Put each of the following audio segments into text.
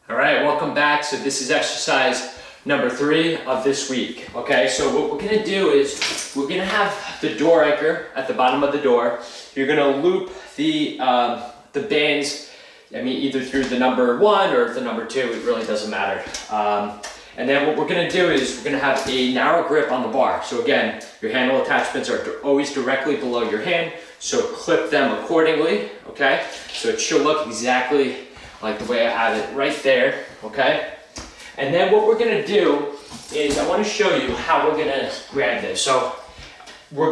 All right, welcome back. So this is exercise number 3 of this week. Okay, so what we're gonna do is we're gonna have the door anchor at the bottom of the door. You're gonna loop the bands, either through the number 1 or the number 2, it really doesn't matter. And then what we're gonna do is we're gonna have a narrow grip on the bar. So again, your handle attachments are always directly below your hand, so clip them accordingly, okay? So it should look exactly like the way I have it right there, okay? And then what we're gonna do is I wanna show you how we're gonna grab this. So we're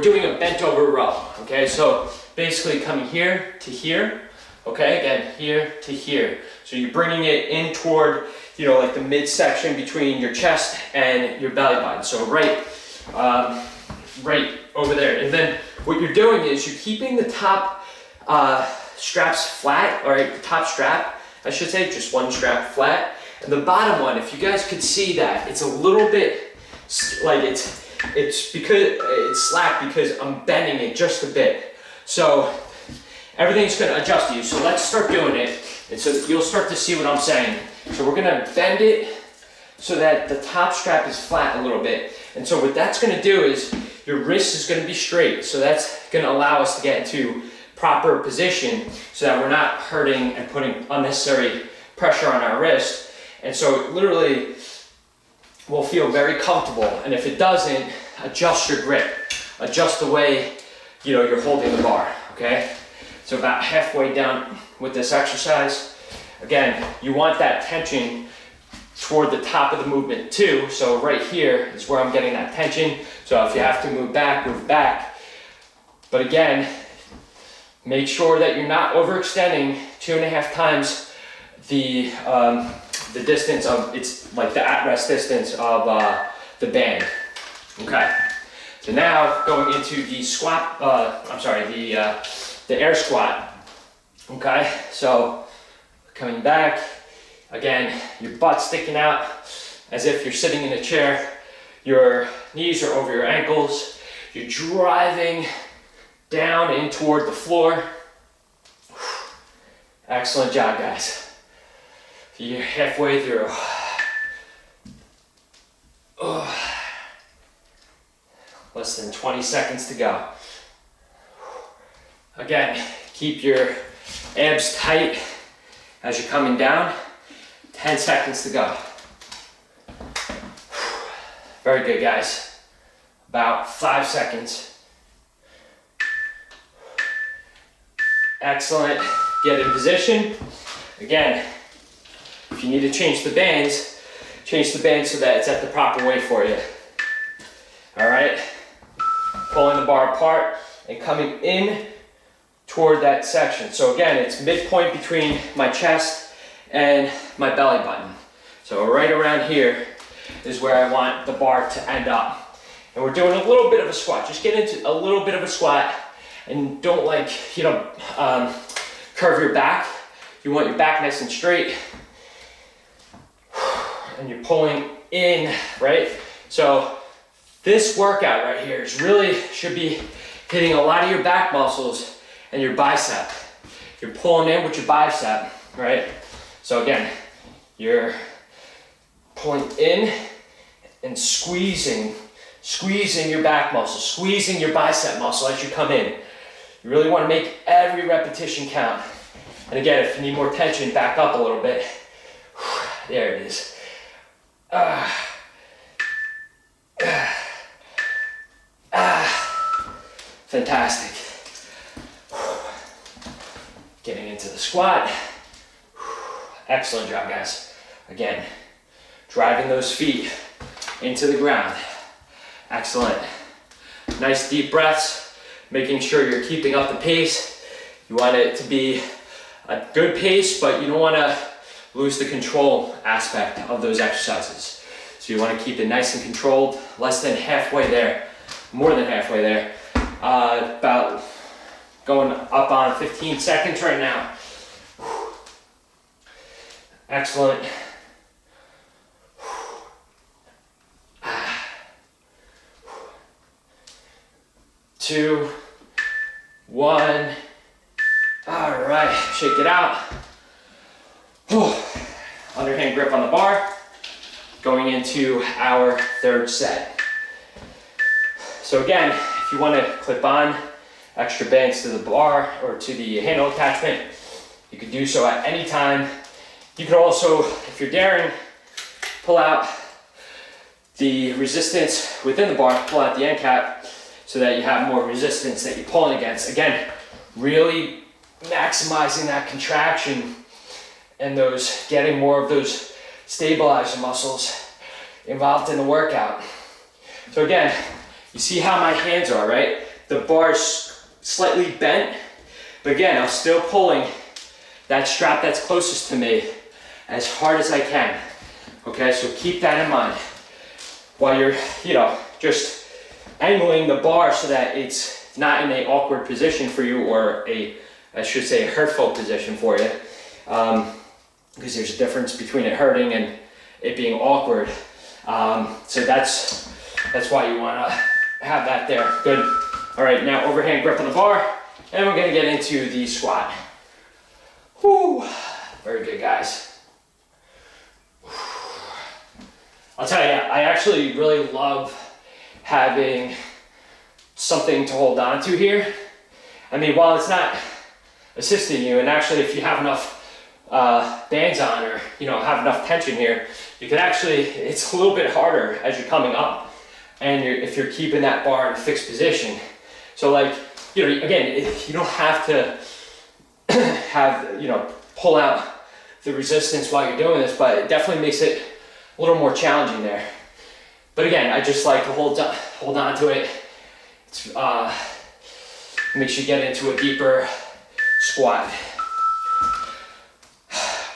doing a bent over row, okay? So basically coming here to here, okay? Again, here to here. So you're bringing it in toward, like the midsection between your chest and your belly button. So right over there. And then what you're doing is you're keeping the top straps flat, or the top strap, I should say, just one strap flat. And the bottom one, if you guys could see that, it's a little bit like it's because it's slack because I'm bending it just a bit. So everything's gonna adjust to you. So let's start doing it, and so you'll start to see what I'm saying. So we're gonna bend it so that the top strap is flat a little bit. And so what that's gonna do is your wrist is gonna be straight. So that's gonna allow us to get into proper position so that we're not hurting and putting unnecessary pressure on our wrist. And so literally we'll feel very comfortable. And if it doesn't, adjust your grip, adjust the way you're holding the bar, okay? So about halfway down with this exercise, again, you want that tension toward the top of the movement too. So right here is where I'm getting that tension. So if you have to move back, move back. But again, make sure that you're not overextending 2.5 times the distance of, it's like the at-rest distance of the band. Okay. So now going into the squat, the air squat. Okay. So coming back, again, your butt sticking out as if you're sitting in a chair. Your knees are over your ankles. You're driving down in toward the floor. Excellent job, guys. You're halfway through. Less than 20 seconds to go. Again, keep your abs tight as you're coming down. 10 seconds to go. Very good, guys. About 5 seconds. Excellent. Get in position. Again, if you need to change the bands so that it's at the proper weight for you. All right. Pulling the bar apart and coming in toward that section. So again, it's midpoint between my chest and my belly button. So right around here is where I want the bar to end up. And we're doing a little bit of a squat. Just get into a little bit of a squat. And don't curve your back. You want your back nice and straight. And you're pulling in, right? So this workout right here should be hitting a lot of your back muscles and your bicep. You're pulling in with your bicep, right? So again, you're pulling in and squeezing your back muscle, squeezing your bicep muscle as you come in. You really want to make every repetition count. And again, if you need more tension, back up a little bit. There it is. Fantastic. Getting into the squat. Excellent job, guys. Again, driving those feet into the ground. Excellent. Nice deep breaths. Making sure you're keeping up the pace. You want it to be a good pace, but you don't want to lose the control aspect of those exercises. So you want to keep it nice and controlled, less than halfway there, more than halfway there. About going up on 15 seconds right now. Excellent. 2, 1. All right, shake it out. underhand grip on the bar, going into our third set. So again, if you want to clip on extra bands to the bar or to the handle attachment, you can do so at any time. You can also, if you're daring, pull out the resistance within the bar, pull out the end cap so that you have more resistance that you're pulling against. Again, really maximizing that contraction and getting more of those stabilizer muscles involved in the workout. So again, you see how my hands are, right? The bar's slightly bent, but again, I'm still pulling that strap that's closest to me as hard as I can. Okay, so keep that in mind while you're, just angling the bar so that it's not in an awkward position for you, or I should say a hurtful position for you. Because there's a difference between it hurting and it being awkward. So that's why you wanna have that there. Good. All right, now overhand grip on the bar, and we're gonna get into the squat. Whew. Very good, guys. I'll tell you, I actually really love having something to hold on to here. I mean, while it's not assisting you, and actually if you have enough bands on, or have enough tension here, you can actually, it's a little bit harder as you're coming up, and if you're keeping that bar in a fixed position. So again, you don't have to pull out the resistance while you're doing this, but it definitely makes it a little more challenging there. But again, I just like to hold on to it. It's makes you get into a deeper squat.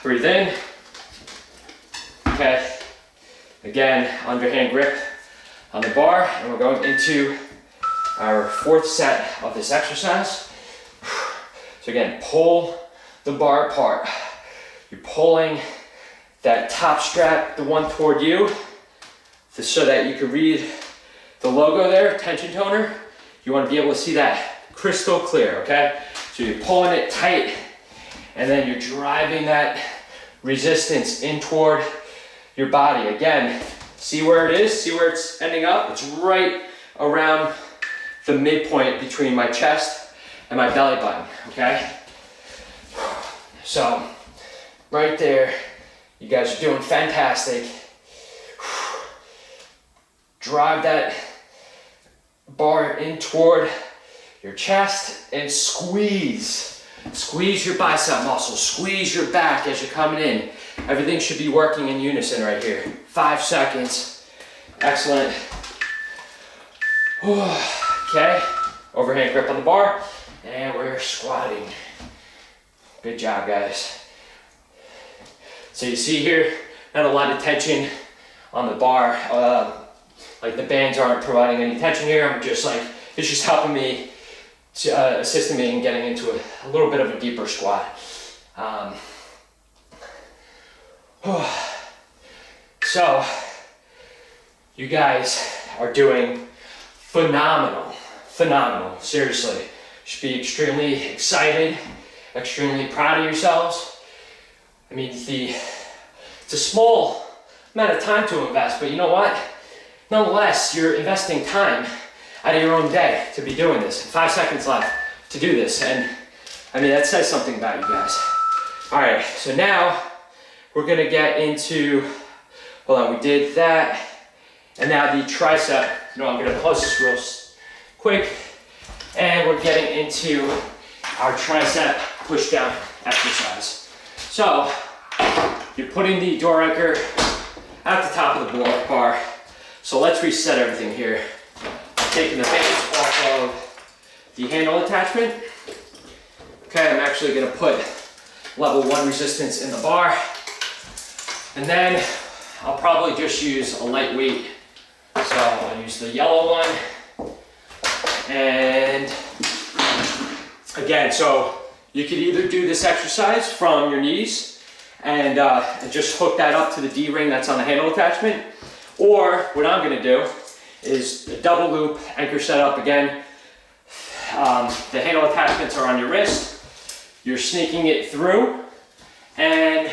Breathe in. Okay. Again, underhand grip on the bar, and we're going into our fourth set of this exercise. So again, pull the bar apart. You're pulling that top strap, the one toward you, so that you can read the logo there, tension toner. You want to be able to see that crystal clear, okay? So you're pulling it tight, and then you're driving that resistance in toward your body. Again, see where it is, see where it's ending up? It's right around the midpoint between my chest and my belly button, okay? So, right there, you guys are doing fantastic. Drive that bar in toward your chest and squeeze. Squeeze your bicep muscles, squeeze your back as you're coming in. Everything should be working in unison right here. 5 seconds. Excellent. Okay, overhand grip on the bar, and we're squatting. Good job, guys. So you see here, not a lot of tension on the bar. Like the bands aren't providing any tension here. I'm just it's just helping me, assisting me in getting into a little bit of a deeper squat. So, you guys are doing phenomenal, seriously. You should be extremely excited, extremely proud of yourselves. I mean, it's a small amount of time to invest, but you know what? Nonetheless, you're investing time out of your own day to be doing this. 5 seconds left to do this, and I mean, that says something about you guys. All right, so now we're gonna get into, hold on, we did that, and now the tricep. I'm gonna close this real quick, and we're getting into our tricep push down exercise. So, you're putting the door anchor at the top of the bar. So let's reset everything here. Taking the bands off of the handle attachment. Okay, I'm actually gonna put level 1 resistance in the bar. And then I'll probably just use a lightweight. So I'll use the yellow one. And again, so you could either do this exercise from your knees and just hook that up to the D-ring that's on the handle attachment. Or what I'm gonna do is a double loop anchor setup again. The handle attachments are on your wrist. You're sneaking it through, and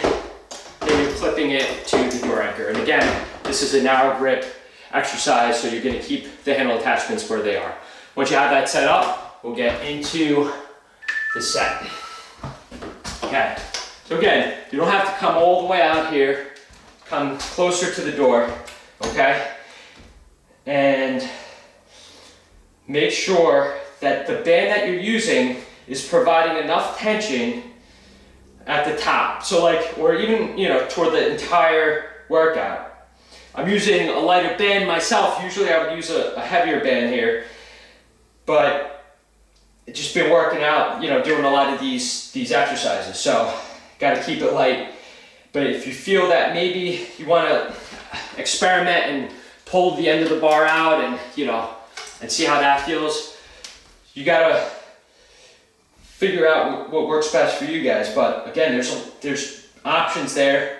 then you're clipping clipping it to the door anchor. And again, this is a narrow grip exercise, so you're gonna keep the handle attachments where they are. Once you have that set up, we'll get into the set. Okay, so again, you don't have to come all the way out here. Come closer to the door, okay? And make sure that the band that you're using is providing enough tension at the top. So like, or even, you know, toward the entire workout. I'm using a lighter band myself. Usually I would use a heavier band here, but it's just been working out, you know, doing a lot of these exercises. So got to keep it light. But if you feel that maybe you want to experiment and pull the end of the bar out and, you know, and see how that feels, you got to figure out what works best for you guys. But again, there's options there.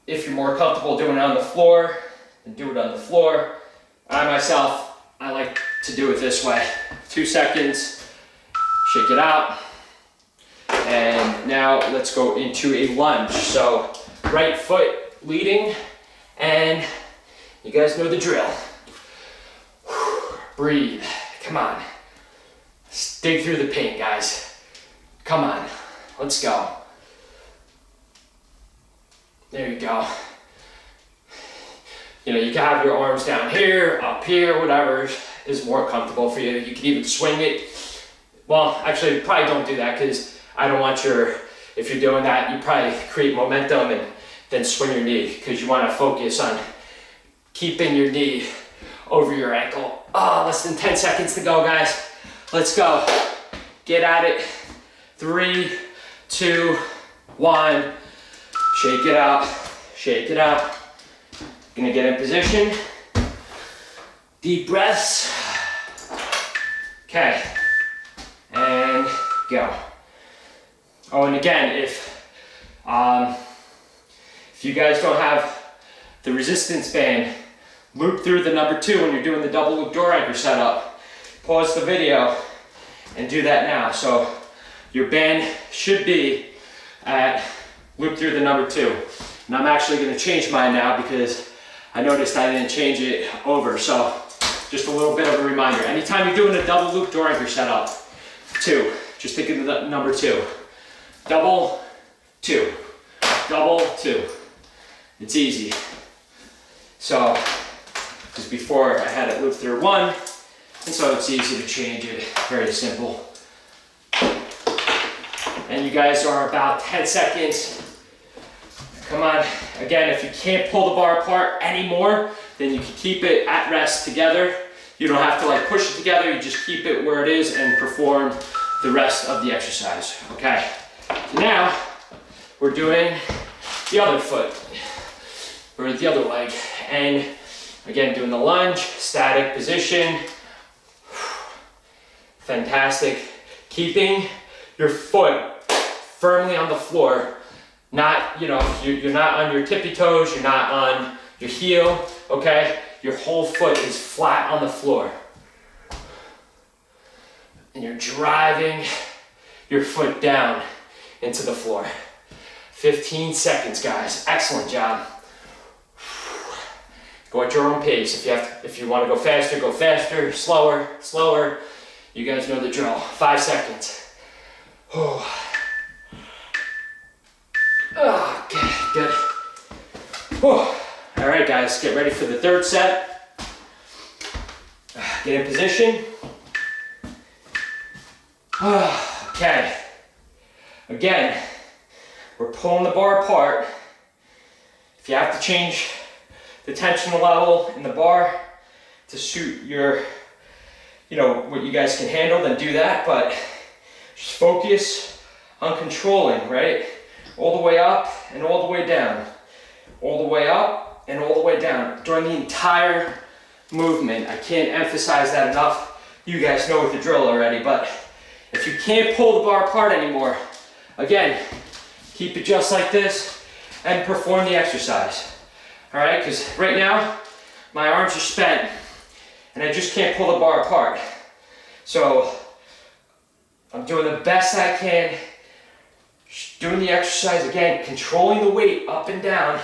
If you're more comfortable doing it on the floor, then do it on the floor. I myself, I like to do it this way. 2 seconds, shake it out. And now let's go into a lunge. So right foot leading, and you guys know the drill. Breathe, come on. Dig through the pain, guys. Come on, let's go. There you go. You know, you can have your arms down here, up here, whatever is more comfortable for you. You can even swing it. Well, actually, probably don't do that, because I don't want if you're doing that, you probably create momentum and then swing your knee, because you want to focus on keeping your knee over your ankle. Oh, less than 10 seconds to go, guys. Let's go. Get at it. 3, 2, 1. Shake it out, shake it out. Gonna get in position. Deep breaths. Okay, and go. Oh, and again, if you guys don't have the resistance band, loop through the number 2 when you're doing the double loop door anchor setup. Pause the video and do that now. So your band should be at loop through the number 2. And I'm actually going to change mine now because I noticed I didn't change it over. So just a little bit of a reminder. Anytime you're doing a double loop door anchor setup, 2, just think of the number 2. Double, 2. Double, 2. It's easy. So, because before I had it loop through 1, and so it's easy to change it. Very simple. And you guys are about 10 seconds. Come on. Again, if you can't pull the bar apart anymore, then you can keep it at rest together. You don't have to like push it together. You just keep it where it is and perform the rest of the exercise. Okay. So now we're doing the other foot or the other leg. And again, doing the lunge, static position. Fantastic. Keeping your foot firmly on the floor. Not, you know, you're not on your tippy toes, you're not on your heel, okay? Your whole foot is flat on the floor. And you're driving your foot down into the floor. 15 seconds, guys. Excellent job. Go at your own pace. If you want to go faster, slower. You guys know the drill. 5 seconds. Okay, good. All right, guys, get ready for the third set. Get in position. Okay. Again, we're pulling the bar apart. If you have to change the tension level in the bar to suit your, you know, what you guys can handle, then do that, but just focus on controlling, right? All the way up and all the way down. All the way up and all the way down. During the entire movement. I can't emphasize that enough. You guys know the drill already, but if you can't pull the bar apart anymore, again, keep it just like this and perform the exercise. All right, because right now, my arms are spent and I just can't pull the bar apart. So I'm doing the best I can Just doing the exercise again, controlling the weight up and down.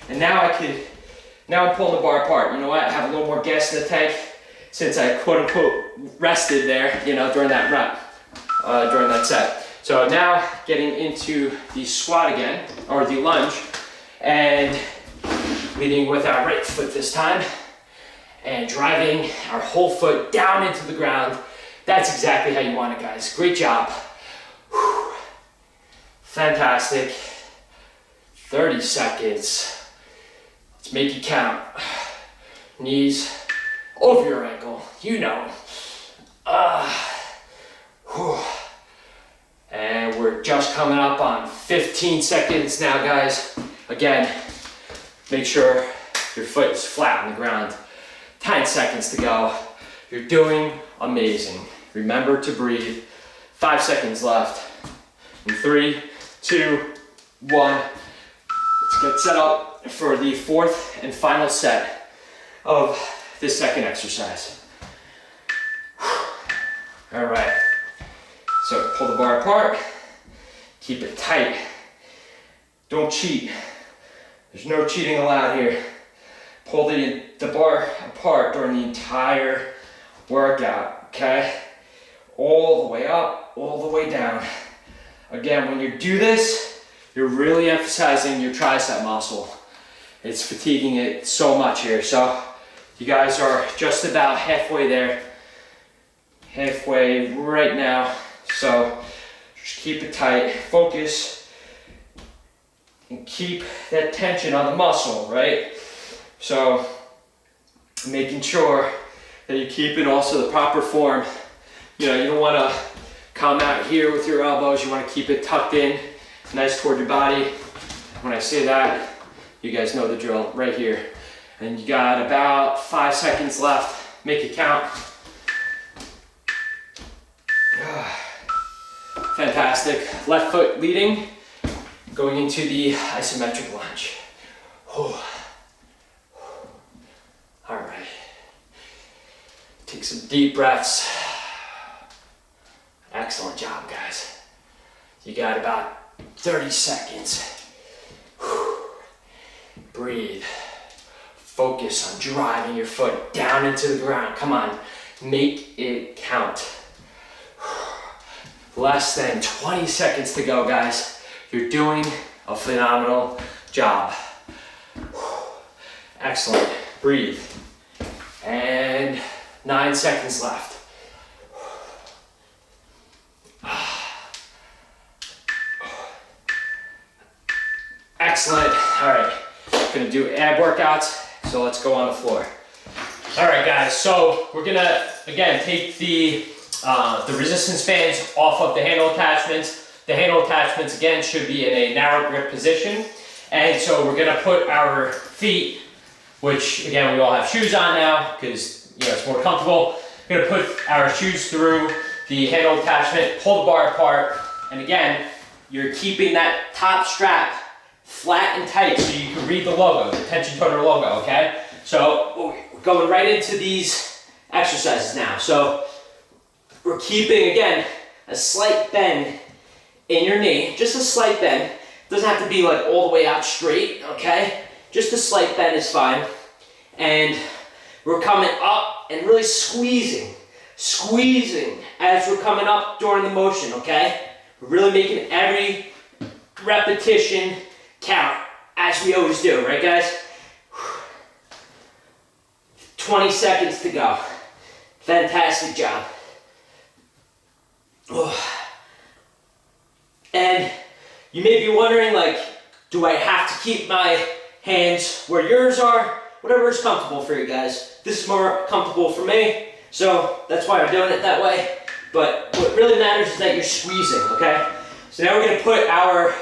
And now I'm pulling the bar apart. You know what? I have a little more gas in the tank since I quote unquote rested there, you know, during that rep, during that set. So now getting into the squat again, or the lunge, and leading with our right foot this time, and driving our whole foot down into the ground. That's exactly how you want it, guys. Great job. Whew. Fantastic. 30 seconds. Let's make it count. Knees over your ankle, you know. Whew. And we're just coming up on 15 seconds now, guys. Again, make sure your foot is flat on the ground. 10 seconds to go. You're doing amazing. Remember to breathe. 5 seconds left. In 3, 2, 1. Let's get set up for the fourth and final set of this second exercise. All right. So pull the bar apart, keep it tight. Don't cheat. There's no cheating allowed here. Pull the bar apart during the entire workout, okay? All the way up, all the way down. Again, when you do this, you're really emphasizing your tricep muscle. It's fatiguing it so much here. So you guys are just about halfway there. Halfway right now. So just keep it tight, focus, and keep that tension on the muscle, right? So making sure that you keep it also the proper form. You know, you don't want to come out here with your elbows. You want to keep it tucked in, nice toward your body. When I say that, you guys know the drill right here. And you got about 5 seconds left. Make it count. Fantastic. Left foot leading, going into the isometric lunge. All right. Take some deep breaths. Excellent job, guys. You got about 30 seconds. Breathe. Focus on driving your foot down into the ground. Come on, make it count. Less than 20 seconds to go, guys. You're doing a phenomenal job. Excellent. Breathe. And 9 seconds left. Excellent. All right. Gonna do ab workouts, so let's go on the floor. All right, guys. So we're gonna again take the resistance bands off of the handle attachments. The handle attachments again should be in a narrow grip position, and so we're gonna put our feet, which again we all have shoes on now because you know it's more comfortable. We're gonna put our shoes through the handle attachment, pull the bar apart, and again you're keeping that top strap flat and tight so you can read the logo, the Tension Toner logo, okay? So we're going right into these exercises now. So we're keeping, again, a slight bend in your knee, just a slight bend. Doesn't have to be like all the way out straight, okay? Just a slight bend is fine. And we're coming up and really squeezing as we're coming up during the motion, okay? We're really making every repetition count, as we always do, right guys? 20 seconds to go. Fantastic job. And you may be wondering, like, do I have to keep my hands where yours are? Whatever is comfortable for you guys. This is more comfortable for me, so that's why I'm doing it that way. But what really matters is that you're squeezing, okay? So now we're gonna put our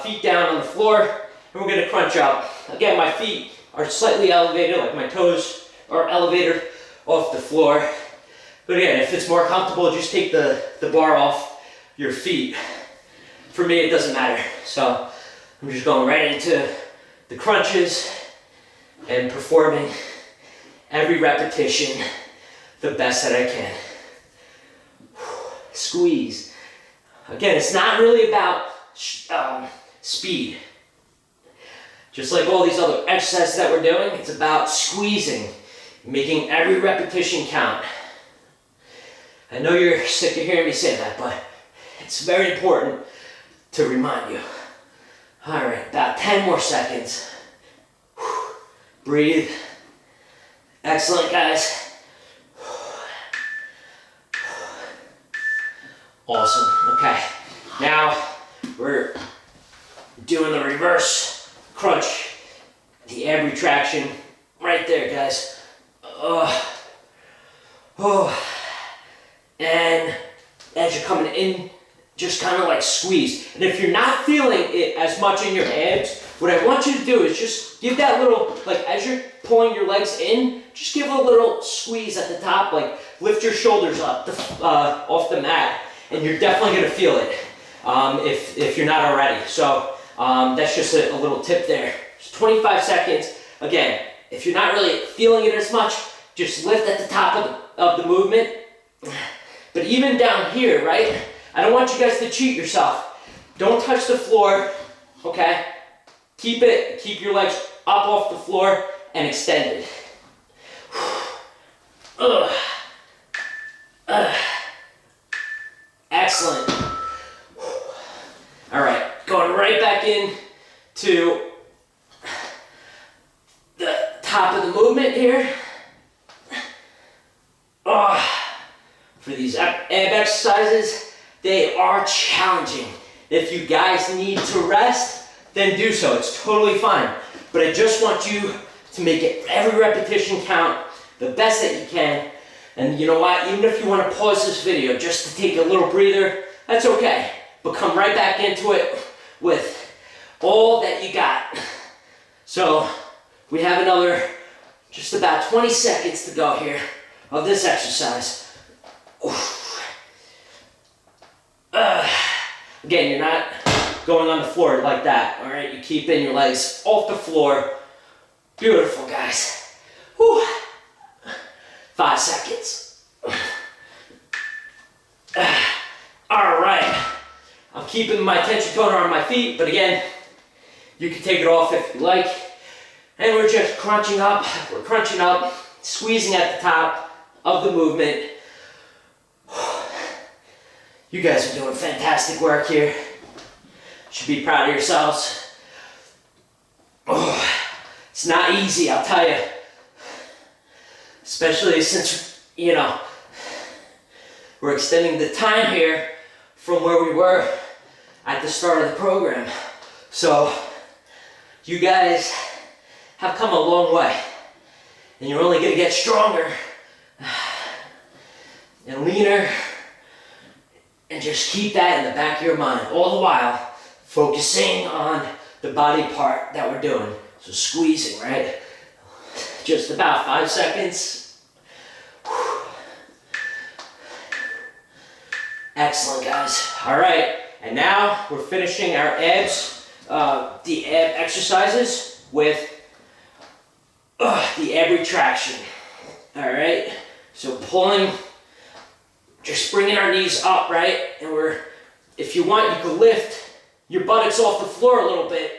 feet down on the floor, and we're gonna crunch up. Again, my feet are slightly elevated, like my toes are elevated off the floor. But again, if it's more comfortable, just take the bar off your feet. For me, it doesn't matter. So I'm just going right into the crunches and performing every repetition the best that I can. Squeeze. Again, it's not really about speed. Just like all these other exercises that we're doing, it's about squeezing, making every repetition count. I know you're sick of hearing me say that, but it's very important to remind you. All right, about 10 more seconds. Breathe. Excellent, guys. Awesome. Okay. Now we're doing the reverse crunch, the ab retraction, right there, guys. And as you're coming in, just kind of like squeeze. And if you're not feeling it as much in your abs, what I want you to do is just give that little, like as you're pulling your legs in, just give a little squeeze at the top, like lift your shoulders up off the mat, and you're definitely gonna feel it if you're not already. So that's just a little tip there. Just 25 seconds. Again, if you're not really feeling it as much, just lift at the top of the movement. But even down here, right? I don't want you guys to cheat yourself. Don't touch the floor, okay? Keep your legs up off the floor and extended. Excellent. All right, going right back in to the top of the movement here. For these ab exercises, they are challenging. If you guys need to rest, then do so. It's totally fine. But I just want you to make it every repetition count the best that you can. And you know what? Even if you want to pause this video just to take a little breather, that's okay. But come right back into it with all that you got. So we have another just about 20 seconds to go here of this exercise. Again, you're not going on the floor like that, all right? You keep in your legs off the floor. Beautiful, guys. Whew. 5 seconds. All right. I'm keeping my tension toner on my feet, but again, you can take it off if you like. And we're just crunching up. We're crunching up, squeezing at the top of the movement. You guys are doing fantastic work here. Should be proud of yourselves. It's not easy, I'll tell you. Especially since, you know, we're extending the time here from where we were at the start of the program. So, you guys have come a long way. And you're only gonna get stronger and leaner. And just keep that in the back of your mind, all the while focusing on the body part that we're doing. So squeezing, right? Just about 5 seconds. Excellent, guys. All right, and now we're finishing our abs, the ab exercises with the ab retraction. All right, so pulling, just bringing our knees up, right? And if you want, you can lift your buttocks off the floor a little bit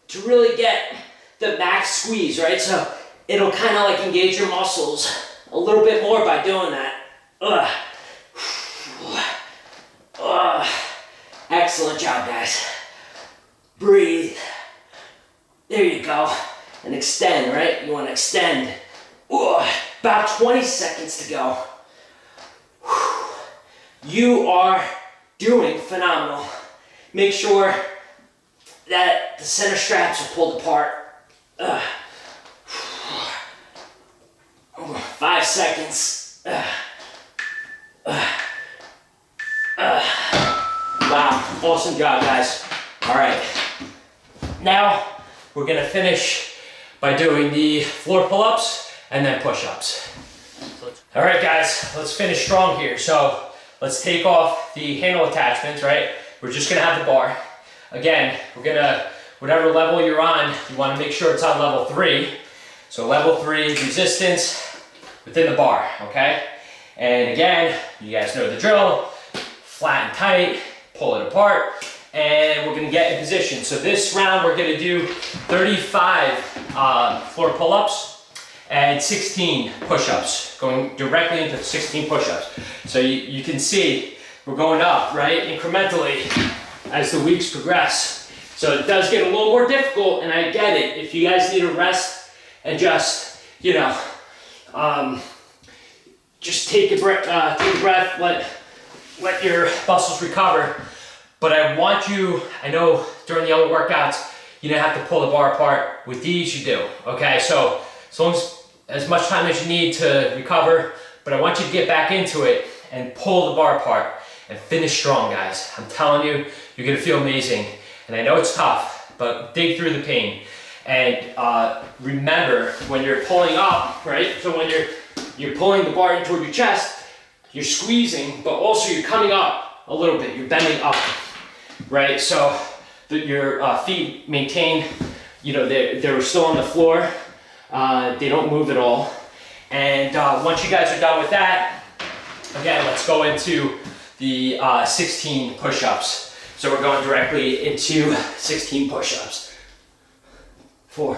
to really get the max squeeze, right? So it'll kind of like engage your muscles a little bit more by doing that. Excellent job, guys. Breathe. There you go. And extend, right? You want to extend. About 20 seconds to go. You are doing phenomenal. Make sure that the center straps are pulled apart. 5 seconds. Wow, awesome job, guys. All right, now we're gonna finish by doing the floor pull-ups and then push-ups. All right, guys, let's finish strong here. So let's take off the handle attachments, right? We're just gonna have the bar. Again, we're gonna, whatever level you're on, you wanna make sure it's on level 3. So level 3 resistance within the bar, okay? And again, you guys know the drill. Flat and tight, pull it apart, and we're gonna get in position. So this round, we're gonna do 35 floor pull-ups and 16 push-ups, going directly into 16 push-ups. So you can see we're going up, right, incrementally as the weeks progress. So it does get a little more difficult, and I get it. If you guys need a rest and just, you know, just take a breath, let your muscles recover. But I want you, I know during the other workouts, you don't have to pull the bar apart. With these, you do, okay? So as long as much time as you need to recover, but I want you to get back into it and pull the bar apart and finish strong, guys. I'm telling you, you're gonna feel amazing. And I know it's tough, but dig through the pain. And remember, when you're pulling up, right? So when you're pulling the bar in toward your chest, you're squeezing, but also you're coming up a little bit. You're bending up, right? So that your feet maintain, you know, they're still on the floor. They don't move at all. And once you guys are done with that, again, let's go into the 16 push-ups. So we're going directly into 16 push-ups. 4,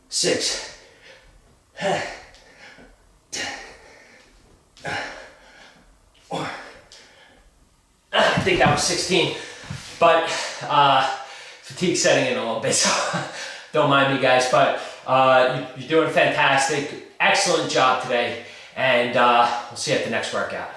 6, 10, 4. I think that was 16, but fatigue setting in a little bit, so don't mind me, guys. But you're doing fantastic. Excellent job today, and we'll see you at the next workout.